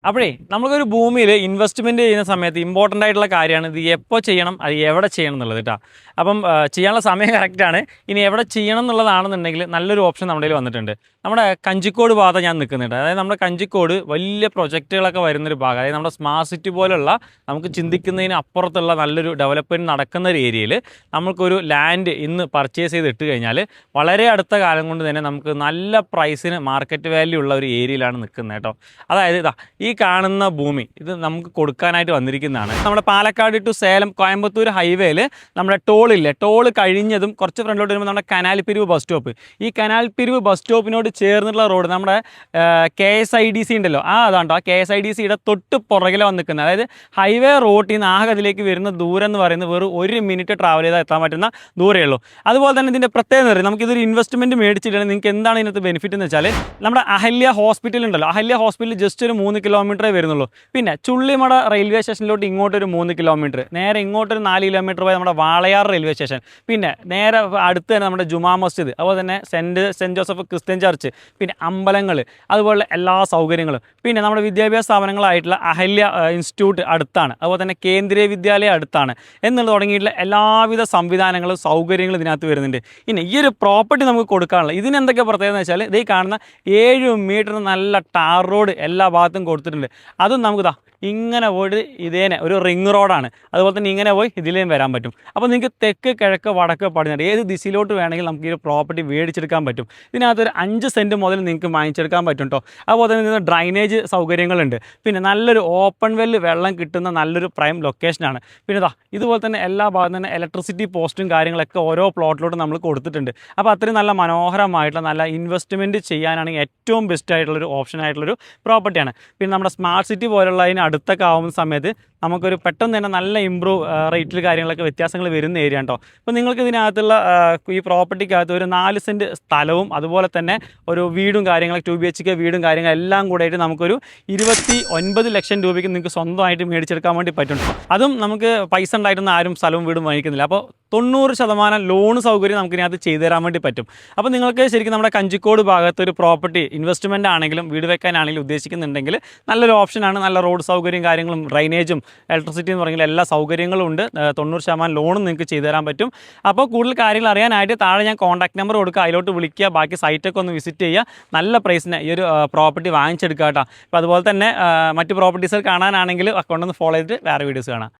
അപ്പോഴേ നമുക്കൊരു ഭൂമിയിൽ ഇൻവെസ്റ്റ്മെൻറ്റ് ചെയ്യുന്ന സമയത്ത് ഇമ്പോർട്ടൻ്റ് ആയിട്ടുള്ള കാര്യമാണ് ഇത് എപ്പോൾ ചെയ്യണം, അത് എവിടെ ചെയ്യണം എന്നുള്ളത് കേട്ടോ. അപ്പം ചെയ്യാനുള്ള സമയം കറക്റ്റാണ്. ഇനി എവിടെ ചെയ്യണം എന്നുള്ളതാണെന്നുണ്ടെങ്കിൽ നല്ലൊരു ഓപ്ഷൻ നമ്മുടെ കയ്യിൽ വന്നിട്ടുണ്ട്. നമ്മുടെ കഞ്ചിക്കോട് ഭാഗത്ത് ഞാൻ നിൽക്കുന്നുണ്ട്. അതായത് നമ്മുടെ കഞ്ചിക്കോട് വലിയ പ്രൊജക്റ്റുകളൊക്കെ വരുന്നൊരു ഭാഗം, അതായത് നമ്മുടെ സ്മാർട്ട് സിറ്റി പോലുള്ള നമുക്ക് ചിന്തിക്കുന്നതിന് അപ്പുറത്തുള്ള നല്ലൊരു ഡെവലപ്മെൻറ്റ് നടക്കുന്ന ഒരു ഏരിയയിൽ നമുക്കൊരു ലാൻഡ് ഇന്ന് പർച്ചേസ് ചെയ്ത് ഇട്ട് കഴിഞ്ഞാൽ വളരെ അടുത്ത കാലം കൊണ്ട് തന്നെ നമുക്ക് നല്ല പ്രൈസിന് മാർക്കറ്റ് വാല്യൂ ഉള്ള ഒരു ഏരിയയിലാണ് നിൽക്കുന്നത് കേട്ടോ. അതായത് ഇതാ ഈ കാണുന്ന ഭൂമി ഇത് നമുക്ക് കൊടുക്കാനായിട്ട് വന്നിരിക്കുന്നതാണ്. നമ്മുടെ പാലക്കാട് ടു സേലം കോയമ്പത്തൂർ ഹൈവേയിൽ നമ്മുടെ ടോളില്ലേ, ടോള് കഴിഞ്ഞതും കുറച്ച് ഫ്രണ്ടിലോട്ട് വരുമ്പോൾ നമ്മുടെ കനാൽ പിരിവ് ബസ് സ്റ്റോപ്പ്, ഈ കനാൽ പിരിവ് ബസ് സ്റ്റോപ്പിനോട് ചേർന്നുള്ള റോഡ് നമ്മുടെ KSIDC ഉണ്ടല്ലോ, അതാണ്ടോ ആ KSIDCയുടെ തൊട്ട് പുറകിലെ വന്ന് നിൽക്കുന്നത്. അതായത് ഹൈവേ റോഡിൽ നിന്ന് അതിലേക്ക് വരുന്ന ദൂരം എന്ന് പറയുന്നത് വെറും 1 മിനിറ്റ് ട്രാവൽ ചെയ്താൽ എത്താൻ പറ്റുന്ന ദൂരമേ ഉള്ളൂ. അതുപോലെ തന്നെ ഇതിൻ്റെ പ്രത്യേകത എന്ന് പറയുന്നത് നമുക്കിതൊരു ഇൻവെസ്റ്റ്മെൻറ്റ് മേടിച്ചിട്ടുണ്ടെങ്കിൽ നിങ്ങൾക്ക് എന്താണ് ഇതിനകത്ത് ബെനിഫിറ്റ് എന്ന് വെച്ചാൽ നമ്മുടെ അഹല്യ ഹോസ്പിറ്റൽ ഉണ്ടല്ലോ, അഹല്യ ഹോസ്പിറ്റൽ ജസ്റ്റ് ഒരു 3 കിലോമീറ്ററേ വരുന്നുള്ളൂ. പിന്നെ ചുള്ളിമട റെയിൽവേ സ്റ്റേഷനിലോട്ട് ഇങ്ങോട്ടൊരു 3 കിലോമീറ്റർ, നേരെ ഇങ്ങോട്ടൊരു 4 കിലോമീറ്റർ പോയി നമ്മുടെ വാളയാർ റെയിൽവേ സ്റ്റേഷൻ, പിന്നെ നേരെ അടുത്ത് തന്നെ നമ്മുടെ ജുമാ മസ്ജിദ്, അതുപോലെ തന്നെ സെൻറ്റ് ജോസഫ് ക്രിസ്ത്യൻ ചർച്ച്, പിന്നെ അമ്പലങ്ങൾ, അതുപോലെ എല്ലാ സൗകര്യങ്ങളും, പിന്നെ നമ്മുടെ വിദ്യാഭ്യാസ സ്ഥാപനങ്ങളായിട്ടുള്ള അഹല്യ ഇൻസ്റ്റിറ്റ്യൂട്ട് അടുത്താണ്, അതുപോലെ തന്നെ കേന്ദ്രീയ വിദ്യാലയം അടുത്താണ് എന്നുള്ളത് തുടങ്ങിയിട്ടുള്ള എല്ലാവിധ സംവിധാനങ്ങളും സൗകര്യങ്ങളും ഇതിനകത്ത് വരുന്നുണ്ട്. ഇനി ഈ ഒരു പ്രോപ്പർട്ടി നമുക്ക് കൊടുക്കാനുള്ള ഇതിനെന്തൊക്കെ പ്രത്യേകത എന്ന് വെച്ചാൽ ഇതേ കാണുന്ന 7 മീറ്റർ നല്ല ടാർ റോഡ് എല്ലാ ഭാഗത്തും കൊടുത്തിട്ടുണ്ട്. അതും നമുക്ക് ഇങ്ങനെ പോയിട്ട് ഇതേനെ ഒരു റിംഗ് റോഡാണ്, അതുപോലെ തന്നെ ഇങ്ങനെ പോയി ഇതിലേയും വരാൻ പറ്റും. അപ്പോൾ നിങ്ങൾക്ക് തെക്ക് കിഴക്ക് വടക്ക് പടിഞ്ഞാറ് ഏത് ദിശയിലോട്ട് വേണമെങ്കിൽ നമുക്ക് ഈ ഒരു പ്രോപ്പർട്ടി മേടിച്ചെടുക്കാൻ പറ്റും. ഇതിനകത്തൊരു 5 സെൻറ്റ് മുതൽ നിങ്ങൾക്ക് വാങ്ങിച്ചെടുക്കാൻ പറ്റും കേട്ടോ. അതുപോലെ തന്നെ ഇതിന് ഡ്രൈനേജ് സൗകര്യങ്ങളുണ്ട്, പിന്നെ നല്ലൊരു ഓപ്പൺ വെല്ല് വെള്ളം കിട്ടുന്ന നല്ലൊരു പ്രൈം ലൊക്കേഷനാണ്. പിന്നെ ഇതുപോലെ തന്നെ എല്ലാ ഭാഗത്തും തന്നെ ഇലക്ട്രിസിറ്റി പോസ്റ്റും കാര്യങ്ങളൊക്കെ ഓരോ പ്ലോട്ടിലോട്ട് നമ്മൾ കൊടുത്തിട്ടുണ്ട്. അപ്പോൾ അത്രയും നല്ല മനോഹരമായിട്ടുള്ള നല്ല ഇൻവെസ്റ്റ്മെൻറ്റ് ചെയ്യാനാണെങ്കിൽ ഏറ്റവും ബെസ്റ്റ് ആയിട്ടുള്ളൊരു ഓപ്ഷൻ ആയിട്ടുള്ളൊരു പ്രോപ്പർട്ടിയാണ്. പിന്നെ നമ്മുടെ സ്മാർട്ട് സിറ്റി പോലുള്ള അടുത്തൊക്കെ ആവുന്ന സമയത്ത് നമുക്കൊരു പെട്ടെന്ന് തന്നെ നല്ല ഇമ്പ്രൂവ് റേറ്റിൽ കാര്യങ്ങളൊക്കെ വ്യത്യാസങ്ങൾ വരുന്ന ഏരിയ ഉണ്ടോ. അപ്പോൾ നിങ്ങൾക്ക് ഇതിനകത്തുള്ള ഈ പ്രോപ്പർട്ടിക്കകത്ത് ഒരു 4 സെൻറ്റ് സ്ഥലവും അതുപോലെ തന്നെ ഒരു വീടും കാര്യങ്ങളൊക്കെ 2 BHK വീടും കാര്യങ്ങളും എല്ലാം കൂടെ ആയിട്ട് നമുക്കൊരു 29 ലക്ഷം രൂപയ്ക്ക് നിങ്ങൾക്ക് സ്വന്തമായിട്ട് മേടിച്ചെടുക്കാൻ വേണ്ടി പറ്റും. അതും നമുക്ക് പൈസ ഉണ്ടായിട്ടൊന്നും ആരും സ്ഥലവും വീടും വാങ്ങിക്കുന്നില്ല. അപ്പോൾ 90% ലോൺ സൗകര്യം നമുക്ക് ഇതിനകത്ത് ചെയ്തു തരാൻ വേണ്ടി പറ്റും. അപ്പോൾ നിങ്ങൾക്ക് ശരിക്കും നമ്മുടെ കഞ്ചിക്കോട് ഭാഗത്ത് ഒരു പ്രോപ്പർട്ടി ഇൻവെസ്റ്റ്മെൻ്റ് ആണെങ്കിലും വീട് വെക്കാനാണെങ്കിലും ഉദ്ദേശിക്കുന്നുണ്ടെങ്കിൽ നല്ലൊരു ഓപ്ഷനാണ്. നല്ല റോഡ് സൗകര്യം കാര്യങ്ങളും ഡ്രൈനേജും ഇലക്ട്രിസിറ്റി എന്ന് പറഞ്ഞാൽ എല്ലാ സൗകര്യങ്ങളും ഉണ്ട്. 90% ലോണും നിങ്ങൾക്ക് ചെയ്തു തരാൻ പറ്റും. അപ്പോൾ കൂടുതൽ കാര്യങ്ങൾ അറിയാനായിട്ട് താഴെ ഞാൻ കോൺടാക്ട് നമ്പർ കൊടുക്കുക, അതിലോട്ട് വിളിക്കുക, ബാക്കി സൈറ്റൊക്കെ ഒന്ന് വിസിറ്റ് ചെയ്യുക. നല്ല പ്രൈസിന് ഈ ഒരു പ്രോപ്പർട്ടി വാങ്ങിച്ചെടുക്കുക കേട്ടോ. അപ്പോൾ അതുപോലെ തന്നെ മറ്റ് പ്രോപ്പർട്ടീസ് കാണാനാണെങ്കിൽ അക്കൗണ്ട് ഒന്ന് ഫോളോ ചെയ്തിട്ട് വേറെ വീഡിയോസ് കാണാം.